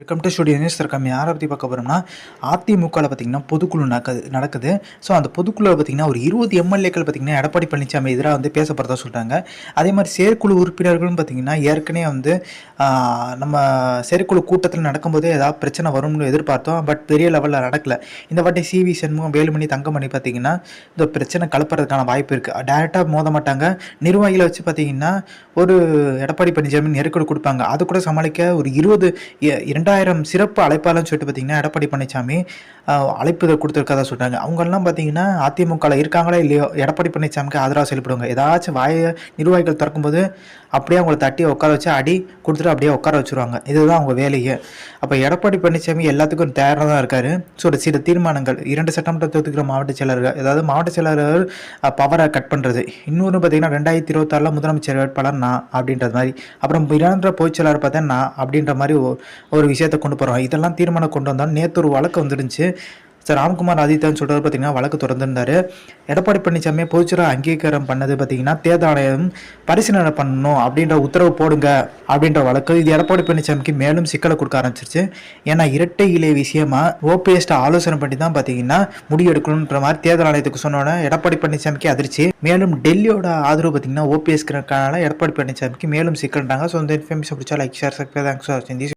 Welcome to studio news. இருக்காம யாரை பற்றி பார்க்க போகிறோம்னா, அதிமுகவில் பார்த்தீங்கன்னா பொதுக்குழு நடக்குது. ஸோ அந்த பொதுக்குழுவில் பார்த்தீங்கன்னா ஒரு 20 எம்எல்ஏக்கள் பார்த்தீங்கன்னா எடப்பாடி பழனிசாமி எதிராக வந்து பேசப்படுறதா சொல்கிறாங்க. அதே மாதிரி செயற்குழு உறுப்பினர்களும் பார்த்தீங்கன்னா ஏற்கனவே வந்து நம்ம செயற்குழு கூட்டத்தில் நடக்கும்போதே ஏதாவது பிரச்சனை வரும்னு எதிர்பார்த்தோம். பட் பெரிய லெவலில் நடக்கல. இந்த வாட்டி சிவி சண்முகம், வேலுமணி, தங்கமணி பார்த்தீங்கன்னா இந்த பிரச்சனை கலப்புறதுக்கான வாய்ப்பு இருக்குது. டைரெக்டாக மோத மாட்டாங்க. நிர்வாகிகளை வச்சு பார்த்தீங்கன்னா ஒரு எடப்பாடி பழனிசாமி நெருக்கடி கொடுப்பாங்க. அது கூட சமாளிக்க ஒரு 2000 சிறப்பு அழைப்பாளர்னு சொல்லிட்டு பார்த்தீங்கன்னா எடப்பாடி பழனிசாமி அழைப்பு கொடுத்துருக்கதா சொல்கிறாங்க. அவங்கெல்லாம் பார்த்தீங்கன்னா அதிமுகவில் இருக்காங்களோ இல்லையோ எடப்பாடி பழனிசாமிக்கு ஆதரவாக செயல்படுவாங்க. ஏதாச்சும் நிர்வாகிகள் திறக்கும்போது அப்படியே அவங்கள தட்டி உட்கார வச்சு அடி கொடுத்துட்டு அப்படியே உட்கார வச்சுருவாங்க. இதுதான் அவங்க வேலையே. அப்போ எடப்பாடி பழனிசாமி எல்லாத்துக்கும் தயாராக தான் இருக்காரு. ஸோ சில தீர்மானங்கள் 2 சட்டமன்ற தொகுதிக்கிற மாவட்ட செயலர்கள், அதாவது மாவட்ட செயலாளர் பவரை கட் பண்ணுறது, இன்னொன்று பார்த்தீங்கன்னா 2026 முதலமைச்சர் வேட்பாளர் நான் அப்படின்றது மாதிரி, அப்புறம் இராந்திர பொதுச் செயலாளர் பார்த்தா நான் அப்படின்ற மாதிரி ஒரு விஷயத்தை கொண்டு போகிறோம். இதெல்லாம் தீர்மானம் கொண்டு வந்தாலும் நேற்று ஒரு வழக்கு வந்துருந்துச்சு. சார் ராம்குமார் ஆதித்யான்னு சொல்கிறது பார்த்தீங்கன்னா வழக்கு தொடர்ந்துருந்தார். எடப்பாடி பழனிசாமி பொதுச்செயலாளர் அங்கீகாரம் பண்ணது பார்த்தீங்கன்னா தேர்தல் ஆணையம் பரிசீலனை பண்ணணும் அப்படின்ற உத்தரவு போடுங்க அப்படின்ற வழக்கு. இது எடப்பாடி பழனிசாமிக்கு மேலும் சிக்கலை கொடுக்க ஆரம்பிச்சிருச்சு. ஏன்னா இரட்டை இலை விஷயமா ஓபிஎஸ்ட ஆலோசனை பண்ணி தான் பார்த்தீங்கன்னா முடிவெடுக்கணுன்ற மாதிரி தேர்தல் ஆணையத்துக்கு சொன்னோன்னே எடப்பாடி பழனிசாமிக்கு அதிர்ச்சி. மேலும் டெல்லியோட ஆதரவு பார்த்தீங்கன்னா ஓபிஎஸ்க்கு எடப்பாடி பழனிசாமிக்கு மேலும் சிக்கல்ன்றாங்க. ஸோ இந்த இன்ஃபர்மேஷன் பிடிச்சா like, share, subscribe. Thanks for வாட்சிங் திஸ்.